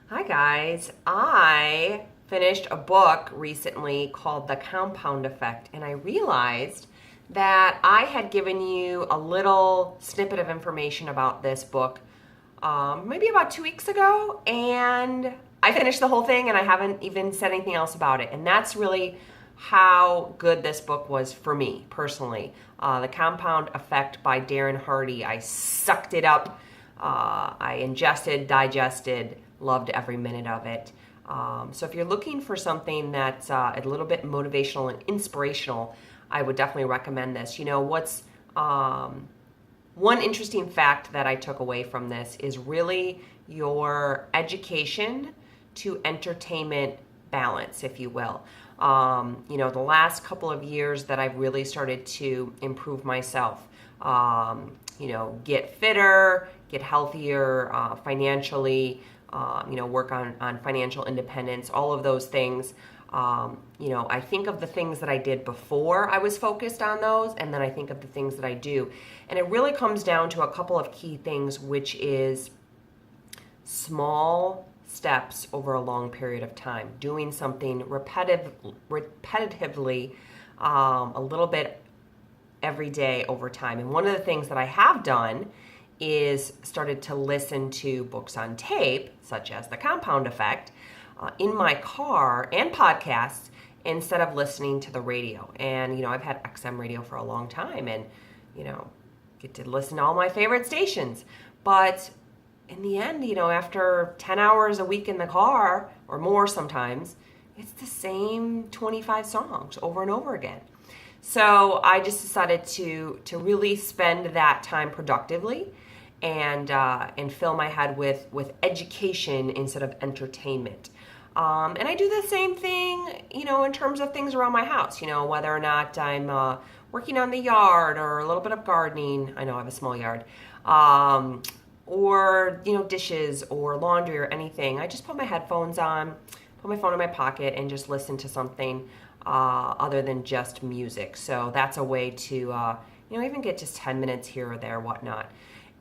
Hi guys. I finished a book recently called The Compound Effect, and I realized that I had given you a little snippet of information about this book maybe about 2 weeks ago, and I finished the whole thing and I haven't even said anything else about it. And that's really how good this book was for me personally. The Compound Effect by Darren Hardy. I sucked it up. I ingested, digested, loved every minute of it. So if you're looking for something that's a little bit motivational and inspirational, I would definitely recommend this. You know, what's one interesting fact that I took away from this is really your education to entertainment balance, if you will. The last couple of years that I've really started to improve myself, get fitter, get healthier financially, work on financial independence, all of those things. I think of the things that I did before I was focused on those, and then I think of the things that I do. And it really comes down to a couple of key things, which is small steps over a long period of time, doing something repetitively, a little bit every day over time. And one of the things that I have done is started to listen to books on tape, such as The Compound Effect, in my car, and podcasts instead of listening to the radio. And, I've had XM radio for a long time and, get to listen to all my favorite stations. But in the end, after 10 hours a week in the car or more sometimes, it's the same 25 songs over and over again. So I just decided to really spend that time productively and fill my head with education instead of entertainment. And I do the same thing, in terms of things around my house, whether or not I'm working on the yard or a little bit of gardening. I know I have a small yard. Or, dishes or laundry or anything. I just put my headphones on, put my phone in my pocket, and just listen to something other than just music. So that's a way to, even get just 10 minutes here or there, whatnot.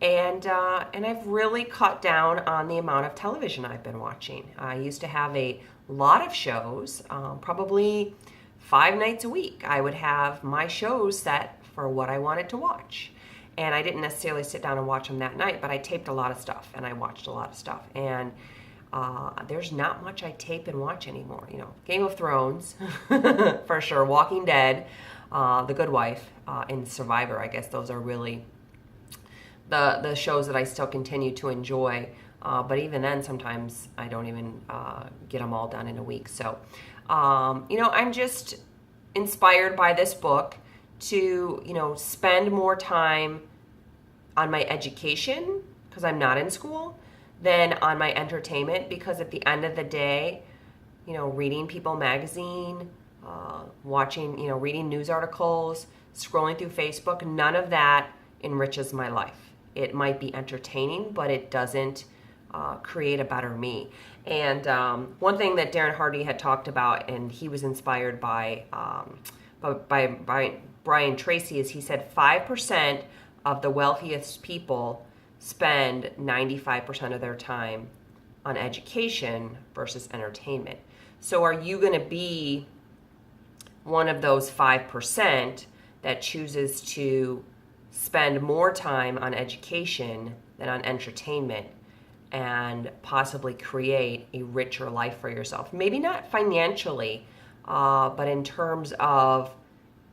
And I've really cut down on the amount of television I've been watching. I used to have a lot of shows, probably 5 nights a week. I would have my shows set for what I wanted to watch. And I didn't necessarily sit down and watch them that night, but I taped a lot of stuff and I watched a lot of stuff. And there's not much I tape and watch anymore. Game of Thrones, for sure, Walking Dead, The Good Wife, and Survivor. I guess those are really the shows that I still continue to enjoy. But even then, sometimes I don't even get them all done in a week. So, I'm just inspired by this book to, spend more time on my education, because I'm not in school, than on my entertainment, because at the end of the day, reading People magazine, watching, reading news articles, scrolling through Facebook, none of that enriches my life. It might be entertaining, but it doesn't create a better me. And one thing that Darren Hardy had talked about, and he was inspired by Brian Tracy, is he said 5% of the wealthiest people spend 95% of their time on education versus entertainment. So are you going to be one of those 5% that chooses to spend more time on education than on entertainment and possibly create a richer life for yourself? Maybe not financially, but in terms of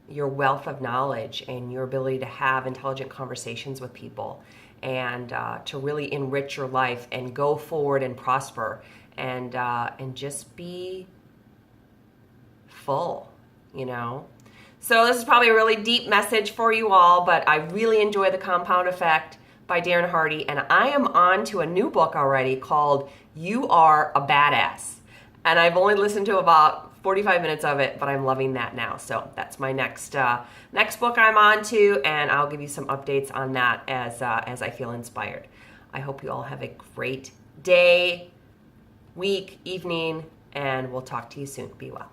your wealth of knowledge and your ability to have intelligent conversations with people and to really enrich your life and go forward and prosper and just be full, So this is probably a really deep message for you all, but I really enjoy The Compound Effect by Darren Hardy, and I am on to a new book already called You Are a Badass. And I've only listened to about 45 minutes of it, but I'm loving that now. So that's my next book I'm on to, and I'll give you some updates on that as I feel inspired. I hope you all have a great day, week, evening, and we'll talk to you soon. Be well.